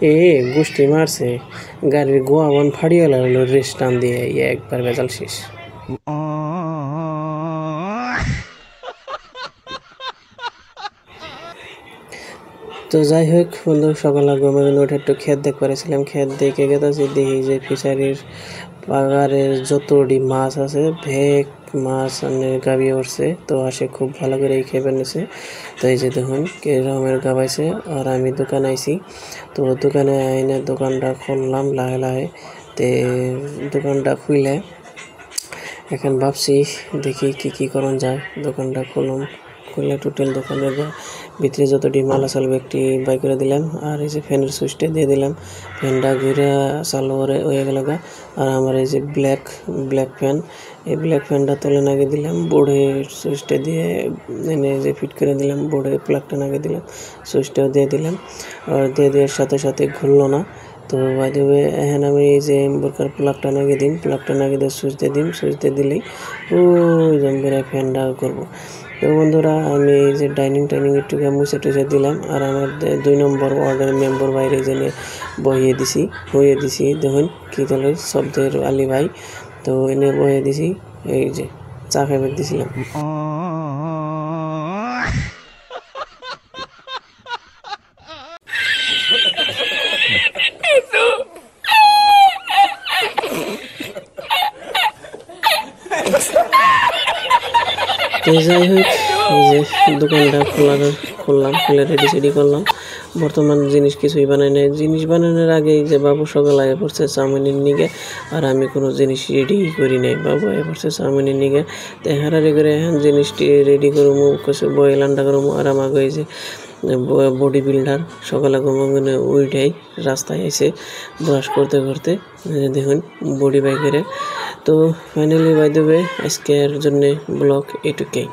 এ গোষ্ঠী মারছে গাড়ির গোয়া ওয়ান ফাড়িয়ে লাগলো রেস টান দিয়ে একবার ভেজাল শেষ। তো যাই হোক বন্ধু, সকালে ঘুমে উঠে একটু ক্ষেত দেখ করেছিলাম, ক্ষেত দেখে গেছি দেখি যে ফিশারির পাগারের যতটি মাছ আছে ভেক মাছ গাবিয়ে উঠছে। তো আসে খুব ভালো করে খেয়ে নিছে। তো এই যে দেখুন কিরকমের গাবাইছে। আর আমি দোকানে আইছি, তো দোকানে আইনে দোকানটা খুললাম লাহে লাহে। তে দোকানটা খুলে এখন ভাবছি দেখি কি করণ যায়। দোকানটা খুলে টোটাল দোকানের ভিতরে যতটি মাল আছে একটি বাই করে দিলাম। আর এই যে ফ্যানের সুইচটা দিয়ে দিলাম, ফ্যানটা ঘুরে চালু হয়ে গেল গা। আর আমার এই যে ব্ল্যাক ফ্যান, এই ব্ল্যাক ফ্যানটা তুলে লাগিয়ে দিলাম, বোর্ডে সুইচটা দিয়ে এনে যে ফিট করে দিলাম, বোর্ডে প্লাগটা লাগিয়ে দিলাম, সুইচটাও দিয়ে দিলাম। আর দিয়ে দেওয়ার সাথে সাথে ঘুরলো না। তো বাই দ্য ওয়ে এখন আমি এই যে বোরকার প্লাগটা লাগিয়ে দিই, প্লাগটা লাগিয়ে দিয়ে সুইচ দিয়ে দিই, সুইচ দিয়ে দিলেই ওই জম্বেরা ফ্যানটা করবো। তো বন্ধুরা আমি এই যে ডাইনিং একটু মুছে টুছে দিলাম। আর আমার 2 নম্বর ওয়ার্ডের মেম্বার বাইরে জেনে বহিয়ে দিছি দেখুন কি তাহলে শব্দের আলী ভাই। তো এনে বহিয়ে দিছি, এই যে চা খাইবার দিছিলাম। তো যাই হোক এই যে দোকানটা খুললাম, খুলে রেডি করলাম। বর্তমান জিনিস কিছুই বানাই নাই। জিনিস বানানোর আগে যে বাবু সকাল আগে পড়ছে চাউমিনের নিগে, আর আমি কোনো জিনিস রেডি করি নাই। বাবু আগে পড়ছে চাউমিনের নিগে, তো হারারি করে এখন জিনিসটি রেডি করবো, কিছু বয়েল আন্ডা করবো। আর আমাকে এই যে বডি বিল্ডার সকালে ঘুমে উইটাই রাস্তায় এসে ব্রাশ করতে দেখুন বডি বাই করে। তো ফাইনালি বাই দ্য ওয়ে আজকের জন্যে ব্লগ এটুকুই।